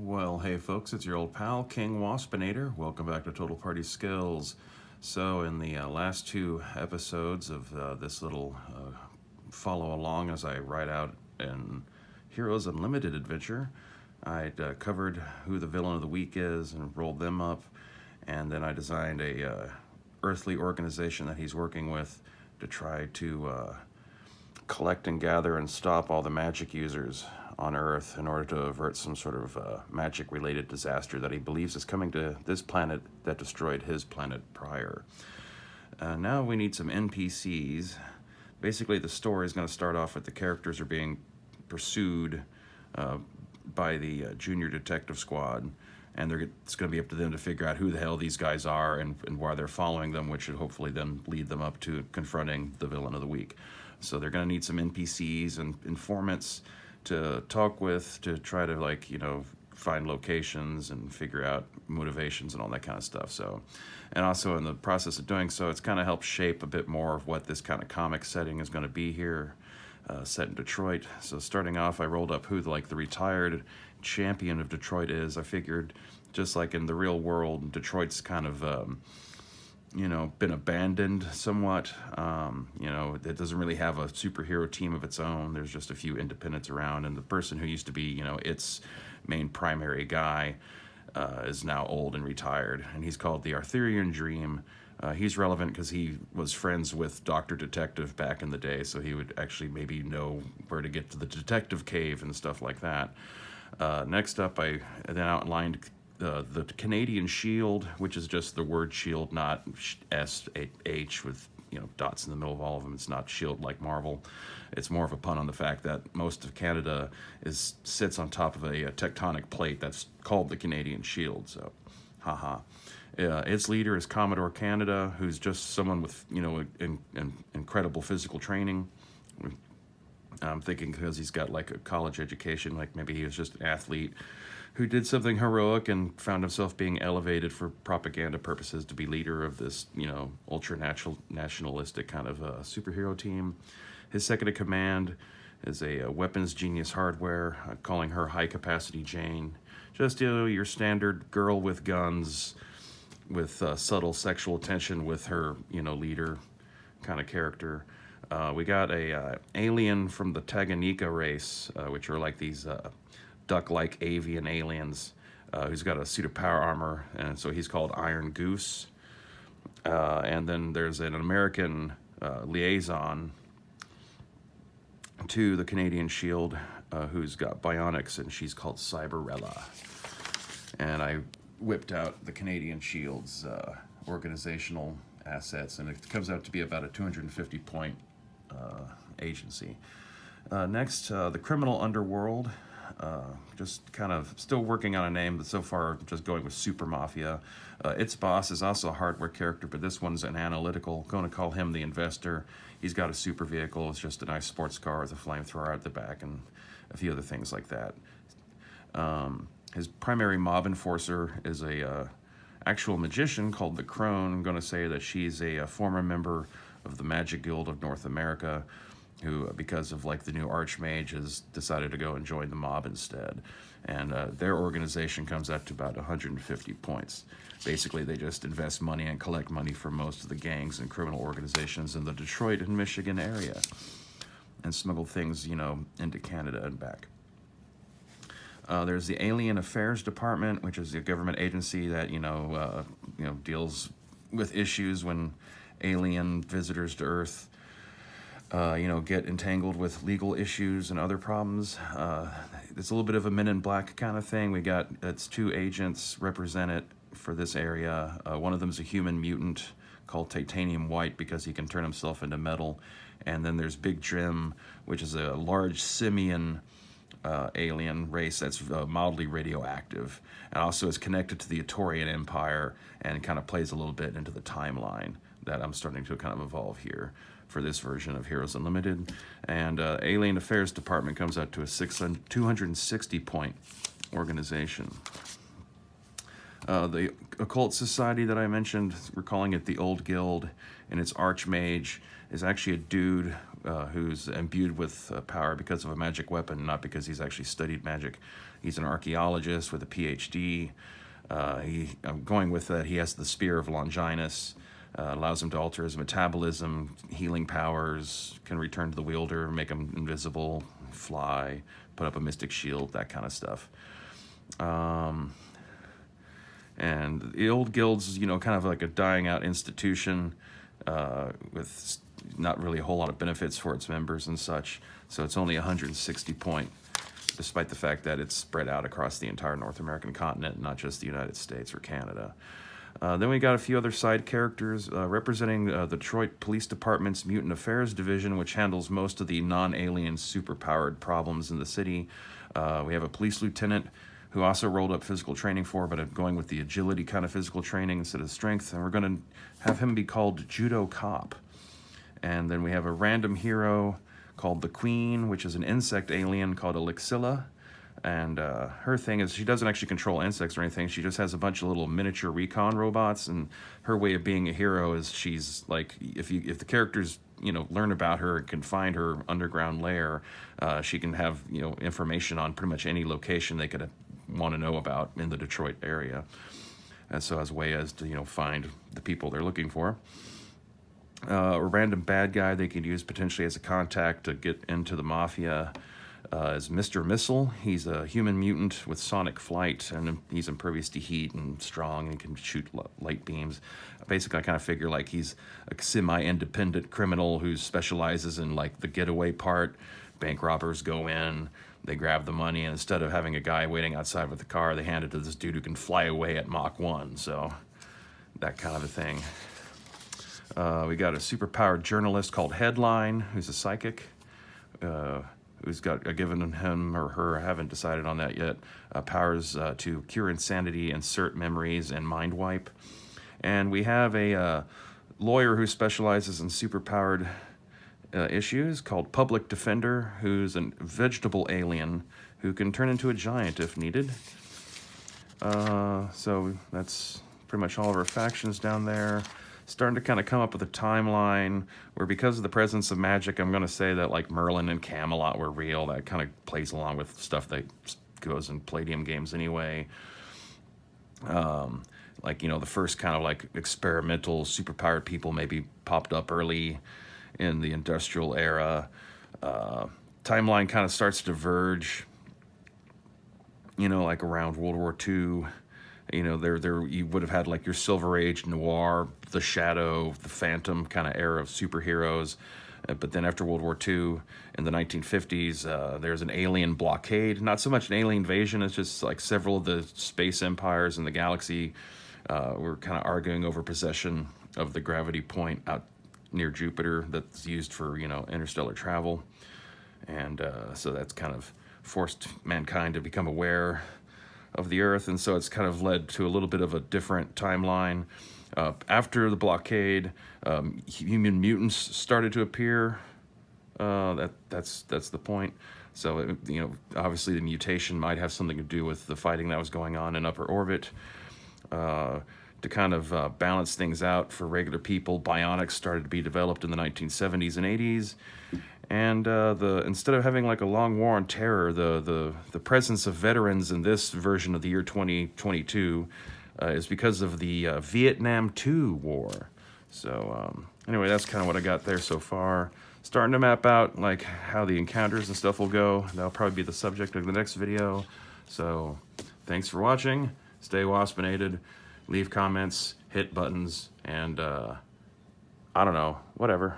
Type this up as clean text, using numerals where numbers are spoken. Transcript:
Well, hey folks, it's your old pal, King Waspinator. Welcome back to Total Party Skills. So, in the last two episodes of this little follow along as I ride out in Heroes Unlimited adventure, I'd covered who the villain of the week is and rolled them up, and then I designed a earthly organization that he's working with to try to collect and gather and stop all the magic users on Earth in order to avert some sort of magic-related disaster that he believes is coming to this planet that destroyed his planet prior. Now we need some NPCs. Basically, the story is going to start off with the characters are being pursued by the junior detective squad, and it's going to be up to them to figure out who the hell these guys are and why they're following them, which should hopefully then lead them up to confronting the villain of the week. So they're going to need some NPCs and informants to talk with, to try to find locations and figure out motivations and all that kind of stuff. So, and also in the process of doing so, it's kind of helped shape a bit more of what this kind of comic setting is going to be here, set in Detroit. So starting off, I rolled up who the retired champion of Detroit is. I figured, just like in the real world, Detroit's kind of been abandoned somewhat. It doesn't really have a superhero team of its own. There's just a few independents around, and the person who used to be, its main primary guy is now old and retired, and he's called the Arthurian Dream. He's relevant because he was friends with Dr. Detective back in the day, so he would actually maybe know where to get to the detective cave and stuff like that. Next up, I then outlined the Canadian Shield, which is just the word shield, not S-H with dots in the middle of all of them. It's not shield like Marvel. It's more of a pun on the fact that most of Canada sits on top of a tectonic plate that's called the Canadian Shield. So, haha. Its leader is Commodore Canada, who's just someone with incredible physical training. I'm thinking because he's got a college education, maybe he was just an athlete who did something heroic and found himself being elevated for propaganda purposes to be leader of this, ultra-nationalistic kind of superhero team. His second in command is a weapons genius hardware, calling her High Capacity Jane. Just, your standard girl with guns, with subtle sexual tension with her, leader kind of character. We got a alien from the Tanganyika race, which are like these duck-like avian aliens, who's got a suit of power armor, and so he's called Iron Goose. And then there's an American liaison to the Canadian Shield, who's got bionics, and she's called Cyberella. And I whipped out the Canadian Shield's organizational assets, and it comes out to be about a 250-point agency. Next, the Criminal Underworld. Just kind of still working on a name, but so far just going with Super Mafia. Its boss is also a hardware character, but this one's an analytical. Going to call him the Investor. He's got a super vehicle. It's just a nice sports car with a flamethrower at the back and a few other things like that. His primary mob enforcer is a actual magician called the Crone. I'm going to say that she's a former member of the Magic Guild of North America, who, because of the new Archmage, has decided to go and join the mob instead. And their organization comes out to about 150 points. Basically, they just invest money and collect money from most of the gangs and criminal organizations in the Detroit and Michigan area, and smuggle things, into Canada and back. There's the Alien Affairs Department, which is a government agency that deals with issues when alien visitors to Earth get entangled with legal issues and other problems. It's a little bit of a Men in Black kind of thing. It's two agents represented for this area. One of them is a human mutant called Titanium White because he can turn himself into metal. And then there's Big Jim, which is a large simian alien race that's mildly radioactive, and also is connected to the Etorian Empire and kind of plays a little bit into the timeline that I'm starting to kind of evolve here for this version of Heroes Unlimited. And Alien Affairs Department comes out to a 260-point organization. The occult society that I mentioned, we're calling it the Old Guild, and its Archmage is actually a dude who's imbued with power because of a magic weapon, not because he's actually studied magic. He's an archaeologist with a PhD. I'm going with that. He has the Spear of Longinus. Allows him to alter his metabolism, healing powers, can return to the wielder, make him invisible, fly, put up a mystic shield, that kind of stuff. And the old guild's, kind of like a dying out institution with not really a whole lot of benefits for its members and such. So it's only 160 point, despite the fact that it's spread out across the entire North American continent, not just the United States or Canada. Then we got a few other side characters representing the Detroit Police Department's Mutant Affairs Division, which handles most of the non-alien superpowered problems in the city. We have a police lieutenant who also rolled up physical training for, but I'm going with the agility kind of physical training instead of strength, and we're going to have him be called Judo Cop. And then we have a random hero called the Queen, which is an insect alien called Elixilla. And her thing is she doesn't actually control insects or anything. She just has a bunch of little miniature recon robots, and her way of being a hero is she's like, if the characters learn about her and can find her underground lair, she can have information on pretty much any location they could want to know about in the Detroit area. And so as a way as to find the people they're looking for. A random bad guy they could use potentially as a contact to get into the mafia is Mr. Missile. He's a human mutant with sonic flight, and he's impervious to heat and strong and can shoot light beams. Basically, I kind of figure like he's a semi-independent criminal who specializes in like the getaway part. Bank robbers go in, they grab the money, and instead of having a guy waiting outside with the car, they hand it to this dude who can fly away at Mach 1. So that kind of a thing. We got a superpowered journalist called Headline, who's a psychic, who's got given him or her, I haven't decided on that yet, powers to cure insanity, insert memories, and mind wipe. And we have a lawyer who specializes in superpowered issues called Public Defender, who's a vegetable alien who can turn into a giant if needed. So that's pretty much all of our factions down there. Starting to kind of come up with a timeline where, because of the presence of magic, I'm going to say that like Merlin and Camelot were real. That kind of plays along with stuff that goes in Palladium games anyway. Like, the first kind of like experimental superpowered people maybe popped up early in the industrial era. Timeline kind of starts to diverge, like around World War II. There you would have had like your Silver Age noir, the Shadow, the Phantom kind of era of superheroes. But then after World War II, in the 1950s, there's an alien blockade. Not so much an alien invasion, it's just like several of the space empires in the galaxy were kind of arguing over possession of the gravity point out near Jupiter that's used for, interstellar travel. And so that's kind of forced mankind to become aware of the Earth, and so it's kind of led to a little bit of a different timeline. After the blockade, human mutants started to appear. That's the point. So obviously the mutation might have something to do with the fighting that was going on in upper orbit. To kind of balance things out for regular people, bionics started to be developed in the 1970s and 80s. And instead of having like a long war on terror, the presence of veterans in this version of the year 2022 is because of the Vietnam II war. So anyway, that's kind of what I got there so far. Starting to map out like how the encounters and stuff will go. That'll probably be the subject of the next video. So thanks for watching. Stay waspinated. Leave comments, hit buttons, and I don't know, whatever.